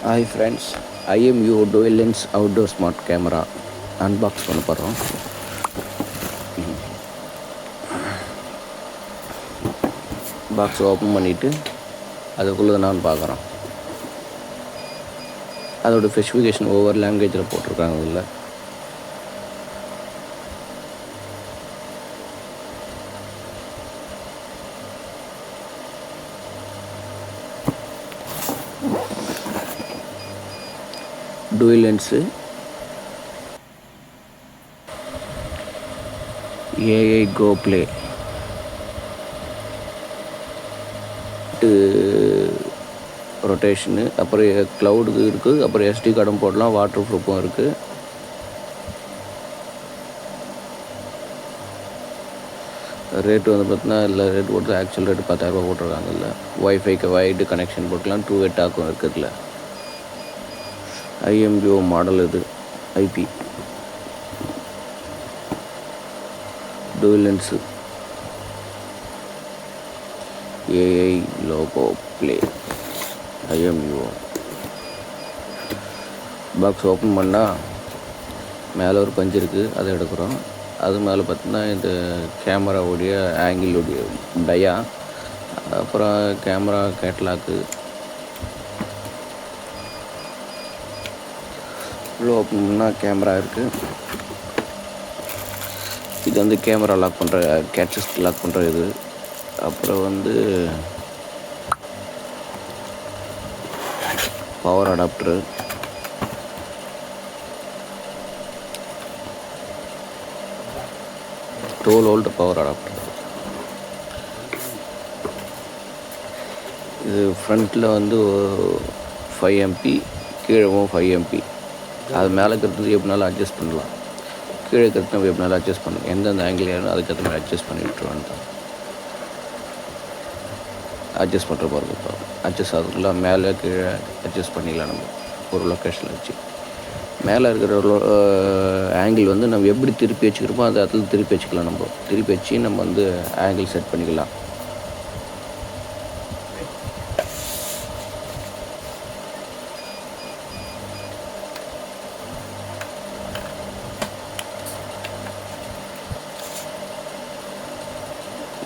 Hi friends, IMU dual lens outdoor smart camera unbox பண்ண போகிறோம். Box open பண்ணிவிட்டு அதுக்குள்ளே நான் பார்க்குறோம். அதோட ஸ்பெசிஃபிகேஷன் ஒவ்வொரு லாங்குவேஜில் போட்டிருக்காங்க. இதில் dual lens AI Go Play rotation, அப்புறம் க்ளவுடு இருக்குது, அப்புறம் SD கார்டும் போடலாம், வாட்டர் ப்ரூஃபும் இருக்குது. ரேட்டு வந்து பார்த்தீங்கன்னா இல்லை ரேட் போட்டு ஆக்சுவல் ரேட்டு 10,000 ரூபா போட்டிருக்காங்க. இல்லை ஒய்ஃபைக்கு வைடு கனெக்ஷன் போட்டுக்கலாம், 2 way டாக்கும் இருக்குதுல்ல. IMU மாடல் இது IP dual lens AI logo play IMU. Box open பண்ணால் மேலே ஒரு பஞ்சு இருக்குது, அதை எடுக்கிறோம். அது மேலே பார்த்தீங்கன்னா இந்த கேமராவுடைய ஆங்கிளுடைய டயா, அப்புறம் கேமரா கேட்லாக்கு உள்ள ஓப்பன் பண்ணால் கேமரா இருக்குது. இது வந்து கேமரா லாக் பண்ணுற கேட்சஸ் லாக் பண்ணுற இது. அப்புறம் வந்து power adapter, twelve volt power adapter. இது ஃப்ரண்ட்டில் வந்து 5 MP, கீழவும் 5 MP. அது மேலே இருக்கிறது எப்படினாலும் அட்ஜஸ்ட் பண்ணலாம், கீழே இருக்கிறது நம்ம எப்படினாலும் அட்ஜஸ்ட் பண்ணலாம். எந்தெந்த ஆங்கிள் ஏறணும் அதுக்கேற்ற மாதிரி அட்ஜஸ்ட் பண்ணி விட்டுருவாங்க. அட்ஜஸ்ட் பண்ணுற பாருங்க. இப்போ அட்ஜஸ்ட் ஆகுதுல, மேலே கீழே அட்ஜஸ்ட் பண்ணிக்கலாம். நம்ம ஒரு லொக்கேஷனில் வச்சு மேலே இருக்கிற ஆங்கிள் வந்து நம்ம எப்படி திருப்பி வச்சுக்கிறோமோ அந்த இடத்துல திருப்பி வச்சுக்கலாம். நம்ம திருப்பி வச்சு நம்ம வந்து ஆங்கிள் செட் பண்ணிக்கலாம்.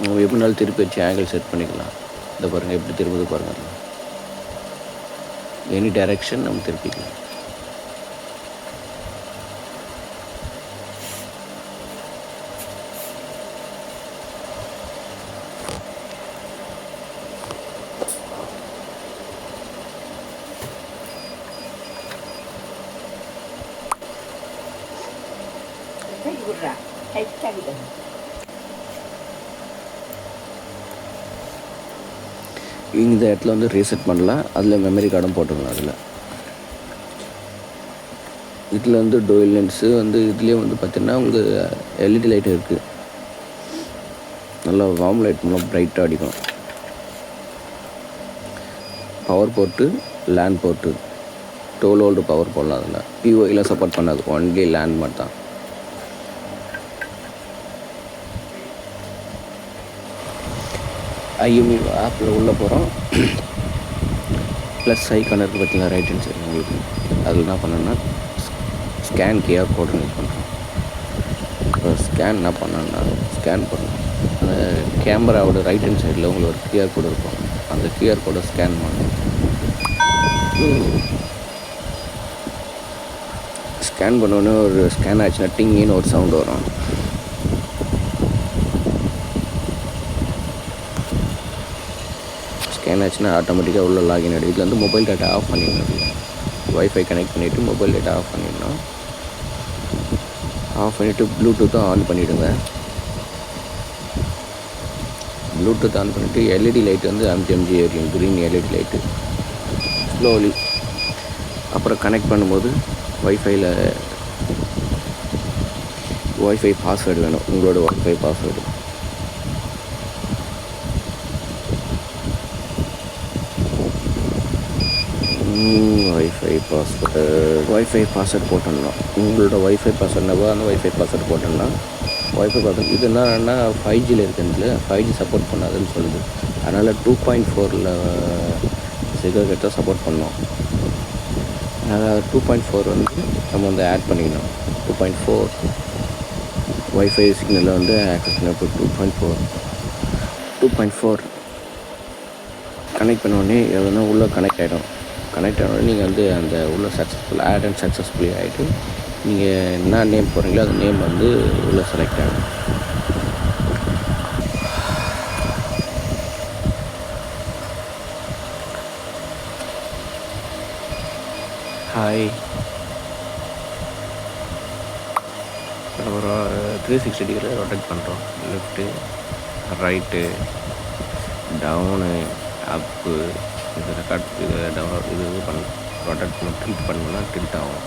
நம்ம எப்படினாலும் திருப்பி வச்சு ஆங்கிள் செட் பண்ணிக்கலாம். இந்த பாருங்கள் எப்படி திரும்புது பாருங்கள். எனி டைரெக்ஷன் நம்ம திருப்பிக்கலாம். இந்த இடத்துல வந்து ரீசெட் பண்ணலாம். அதில் மெமரி கார்டும் போட்டுக்கலாம். இதில் வந்து டோயல் லென்ஸு வந்து இதுலேயே வந்து பார்த்திங்கன்னா உங்களுக்கு LED லைட் இருக்குது. நல்லா வார்ம் லைட் மூலம் ப்ரைட்டாக அடிக்கும். Power port, LAN port, twelve volt power போடலாம். அதில் POEலாம் சப்போர்ட் பண்ணாது, ஒன்லி லேண்ட் மட்டும் தான். IMU ஆப்பில் உள்ளே போகிறோம். ப்ளஸ் ஐக்கான் இருக்குது பார்த்தீங்களா, ரைட் ஹேண்ட் சைடு உங்களுக்கு. அதில் என்ன பண்ணணுன்னா ஸ்கேன் QR கோடு யூஸ் பண்ணுறோம். இப்போ ஸ்கேன் என்ன பண்ணணுன்னா ஸ்கேன் பண்ணணும். அந்த கேமராவோட ரைட் ஹேண்ட் சைடில் உங்களுக்கு ஒரு QR கோடு இருக்கும். அந்த QR கோடை ஸ்கேன் பண்ணணும். ஸ்கேன் பண்ணோன்னே ஒரு ஸ்கேன் ஆச்சுன்னா டிங்கின்னு ஒரு சவுண்டு வரும். ஸ்கேன் ஆச்சுன்னா ஆட்டோமேட்டிக்காக உள்ள லாகின் ஆகிடும். இதில் வந்து மொபைல் டேட்டா ஆஃப் பண்ணிடணும். ஒய்ஃபை கனெக்ட் பண்ணிவிட்டு மொபைல் டேட்டா ஆஃப் பண்ணிடணும். ஆஃப் பண்ணிவிட்டு ப்ளூடூத்தும் ஆன் பண்ணிவிடுங்க. ப்ளூடூத் ஆன் பண்ணிவிட்டு LED லைட் வந்து அமிச்சி எரியும், க்ரீன் LED லைட்டு ஸ்லோலி. அப்புறம் கனெக்ட் பண்ணும்போது ஒய்ஃபை பாஸ்வேர்டு வேணும், உங்களோட ஒய்ஃபை பாஸ்வேர்டு. ஒய்ஃபை பாஸ்வேர்டு போட்டுடணும். உங்களோட ஒய்ஃபை பாஸ்வேர்டுனாவோ அந்த ஒய்ஃபை பாஸ்வேர்டு போட்டோம்னா ஒய்ஃபை பாஸ்வேர்டு இது என்னன்னா 5Gயில் இருக்குதுல, 5G சப்போர்ட் பண்ணாதுன்னு சொல்லுது. அதனால் 2.4 சிகரெட்டை சப்போர்ட் பண்ணோம். அதாவது 2.4 வந்து நம்ம வந்து ஆட் பண்ணிக்கணும். 2.4 வைஃபை சிக்னலில் வந்து ஆக்சஸ் பண்ண 2.4 கனெக்ட் பண்ணோடனே எதுனா உள்ளே கனெக்ட் ஆகிடும். கனெக்ட் ஆனோடனே நீங்கள் வந்து அந்த உள்ளே ஆட் அண்ட் சக்ஸஸ்ஃபுல்லி ஆகிட்டு நீங்கள் என்ன நேம் போடுறீங்களோ அந்த நேம் வந்து உள்ளே செலக்ட் ஆகும். ஹாய், அப்புறம் 360 டிகிரி ரொட்டேட் பண்ணுறோம். லெஃப்ட்டு, ரைட்டு, டவுனு, அப்பு, இது ரெக்கார்ட் இது டவுன் இது பண்ண ரொட்டேட் பண்ண டில்ட் பண்ணோம்னா டில்ட் ஆகும்.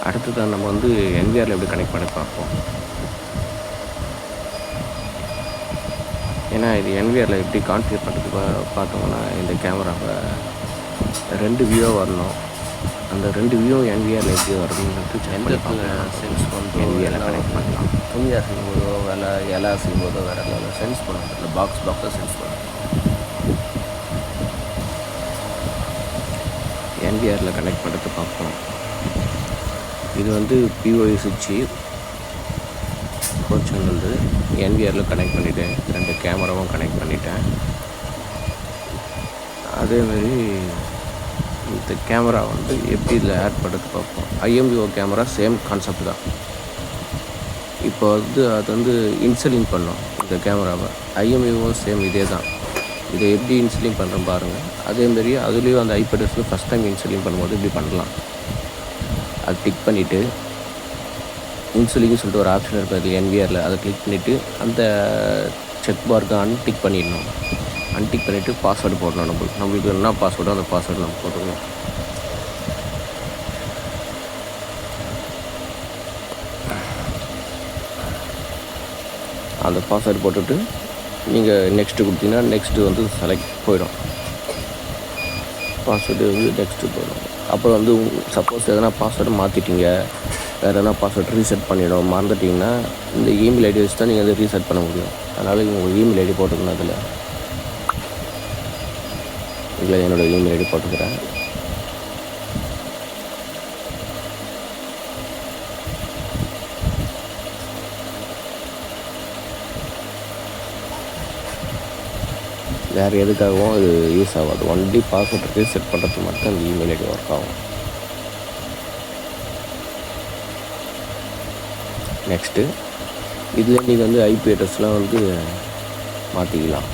அடுத்ததான் நம்ம வந்து NVRல எப்படி கனெக்ட் பண்ணி பார்ப்போம். ஏன்னா இது NVRல எப்படி கான்ஃபிகர் பண்ணுறது பார்த்தோம்னா இந்த கேமராவை 2 வியூவாக வரணும். அந்த 2 வியூவும் NVRல எப்படி வரணுன்றது சென்ஸ் பண்ணி NVRல கனெக்ட் பண்ணலாம். துணி அசையும்போதோ இலை அசையும்போதோ வேறு லெவலில் சென்ஸ் பண்ணுவோம். இல்லை பாக்ஸை சென்ஸ் பண்ணுவோம். NVRல கனெக்ட் பண்ணுறது பார்ப்போம். இது வந்து POE சுவிட்சு 4 சேனல் NVRல கனெக்ட் பண்ணிவிட்டேன். 2 கேமராவும் கனெக்ட் பண்ணிட்டேன். அதேமாரி இந்த கேமரா வந்து எப்படி இதில் ஆட் பண்ணுறது பார்ப்போம். IMVO கேமரா சேம் கான்செப்ட் தான். இப்போ வந்து அது வந்து இன்ஸ்டாலிங் பண்ணோம் இந்த கேமராவை. IMVO சேம் இதே தான். இதை எப்படி இன்ஸ்டாலிங் பண்ணுறோம் பாருங்கள். அதேமாரி அதுலேயும் அந்த ஐபேட்ஸில் ஃபஸ்ட் டைம் இன்ஸ்டாலிங் பண்ணும்போது இப்படி பண்ணலாம். அது டிக் பண்ணிவிட்டு இன்சுலிங்னு சொல்லிட்டு ஒரு ஆப்ஷன் இருக்குது அது NVRல. அதை கிளிக் பண்ணிவிட்டு அந்த செக் பார்க்கு அன்டிக் பண்ணிடணும். அன்டிக் பண்ணிவிட்டு பாஸ்வேர்டு போடணும். நம்மளுக்கு என்ன பாஸ்வேர்டோ அந்த பாஸ்வேர்டு நம்ம போட்டுக்கணும். அந்த பாஸ்வேர்டு போட்டுட்டு நீங்கள் நெக்ஸ்ட்டு கொடுத்தீங்கன்னா நெக்ஸ்ட்டு வந்து செலக்ட் போயிடும். பாஸ்வேர்டு வந்து நெக்ஸ்ட்டு போயிடும். அப்புறம் வந்து சப்போஸ் எதனா பாஸ்வேர்டு மாற்றிட்டீங்க, வேறு எதனா பாஸ்வேர்டு ரீசெட் பண்ணிவிடும், மறந்துட்டிங்கன்னா இந்த இமெயில் ஐடி வச்சு தான் நீங்கள் அதை ரீசெட் பண்ண முடியும். அதனால் உங்கள் இமெயில் ஐடி போட்டுக்கணும். அதில் என்னோடய இமெயில் ஐடி போட்டுக்கிறேன். வேறு எதுக்காகவும் அது யூஸ் ஆகாது. ஒன்லி பாஸ்வேர்டு ரீசெட் பண்ணுறதுக்கு மட்டும் அந்த இமெயில் ஐடி ஒர்க் ஆகும். நெக்ஸ்ட்டு இதில் நீங்கள் வந்து IP அட்ரஸ்லாம் வந்து மாற்றிக்கலாம்,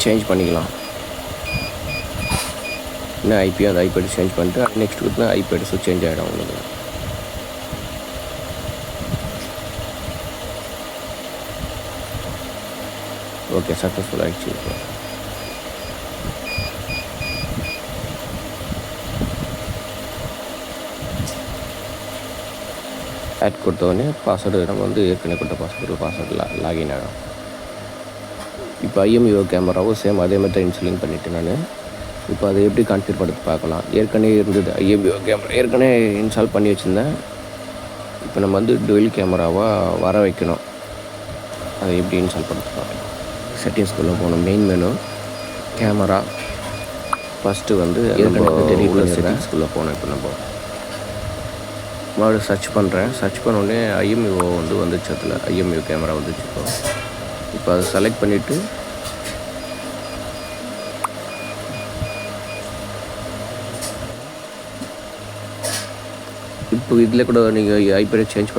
சேஞ்ச் பண்ணிக்கலாம். என்ன ஐபியோ அந்த IP அட்ரஸ் சேஞ்ச் பண்ணிட்டு நெக்ஸ்ட் கொடுத்தா IP அட்ரஸும் சேஞ்ச் ஆகிடும் உங்களுக்கு. ஓகே, சக்ஸஸ்ஃபுல் ஆகிடுச்சு. இப்போ ஆட் கொடுத்தோடனே பாஸ்வேர்டு நம்ம வந்து ஏற்கனவே கொடுத்த பாஸ்வேர்டு லாகின் ஆகிடும். இப்போ IMVO கேமராவும் சேம் அதே மாதிரி தான் இன்ஸ்டாலிங் பண்ணிவிட்டு நான் இப்போ அதை எப்படி கான்ஃபிகர் பண்ணுறது பார்க்கலாம். ஏற்கனவே இருந்தது IMVO கேமரா ஏற்கனவே இன்ஸ்டால் பண்ணி வச்சுருந்தேன். இப்போ நம்ம வந்து டுவெல் கேமராவாக வர வைக்கணும். அதை எப்படி இன்ஸ்டால் பண்ணுறது பார்க்கலாம். செட்டிங்ஸ்குள்ளே போகணும். மெயின் மெனு, கேமரா, ஃபஸ்ட்டு வந்து ஏற்கனவே உள்ள செட்டிங்ஸ்குள்ளே போகணும். இப்போ நம்ம மறுபடியும் சர்ச் பண்ணுறேன். சர்ச் பண்ணோடனே IMVO வந்து வந்துச்சு. அதில் IMVO கேமரா வந்துச்சு. இப்போ அதை செலக்ட் பண்ணிவிட்டு இப்போ இதில் கூட நீங்கள் IP சேஞ்ச்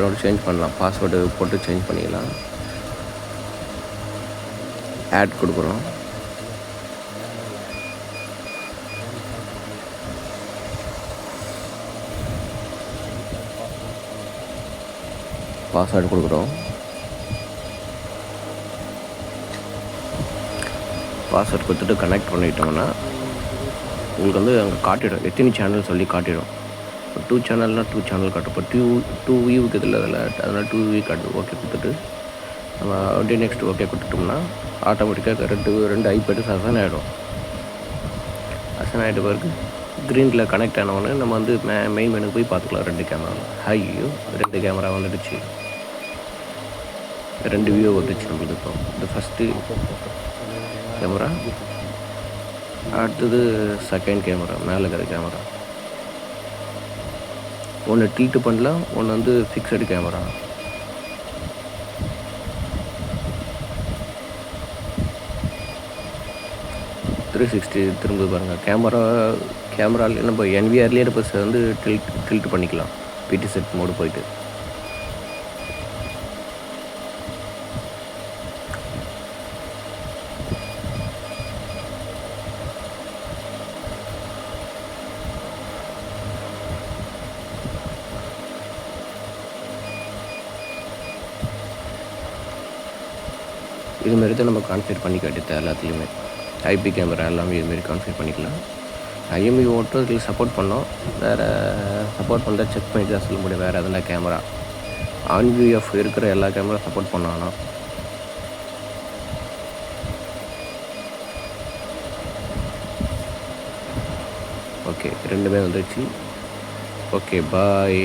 பண்ணலாம். பாஸ்வேர்டு போட்டு சேஞ்ச் பண்ணிக்கலாம். ஆட் கொடுக்குறோம். பாஸ்வேர்டு கொடுக்குறோம். பாஸ்வேர்ட் கொடுத்துட்டு கனெக்ட் பண்ணிட்டோம்னா உங்களுக்கு வந்து அங்கே காட்டிடும் எத்தனை சேனல் சொல்லி காட்டிடும். இப்போ 2 சேனல்னால் 2 சேனல் காட்டும். இப்போ 2 வியூக்கு இதில் அதனால் 2 வியூ காட்டு. ஓகே கொடுத்துட்டு நம்ம அப்படியே நெக்ஸ்ட் ஓகே கொடுத்துட்டோம்னா ஆட்டோமேட்டிக்காக ரெண்டு ஐபேட்ஸ் அசன் ஆகிடும். அசன் ஆகிட்ட பிறகு க்ரீனில் கனெக்ட் ஆனவொடனே நம்ம வந்து மெயின் மெனுக்கு போய் பார்த்துக்கலாம். 2 கேமரா. ஐயோ! 2 கேமரா வந்துடுச்சு. 2 வியூ வந்துச்சு நம்மளுக்கு இப்போ. இந்த ஃபஸ்ட்டு கேமரா, அடுத்தது செகண்ட் கேமரா, மேலே இருக்கிற கேமரா. ஒன்று டில்ட் பண்ணலாம், ஒன்று வந்து ஃபிக்ஸடு கேமரா. திரும்ப பாருங்கள். கேமராவில் நம்ம NVRலேயே இப்போ வந்து டில்ட் பண்ணிக்கலாம். பிடி செட் மோடு போயிட்டு. இதுமாரி தான் நம்ம கான்ஃபிகர் பண்ணி காட்டுது எல்லாத்துலேயுமே. ஐபி கேமரா எல்லாமே இதுமாரி கான்ஃபிகர் பண்ணிக்கலாம். IMU மட்டும் இதில் சப்போர்ட் பண்ணோம். வேறு சப்போர்ட் பண்ணுறத செக் பண்ணிட்டு தான் சொல்ல முடியும். வேறு எதனா கேமரா OnView இருக்கிற எல்லா கேமரா சப்போர்ட் பண்ணானா. ஓகே, 2மே வந்துடுச்சு. ஓகே, பாய்.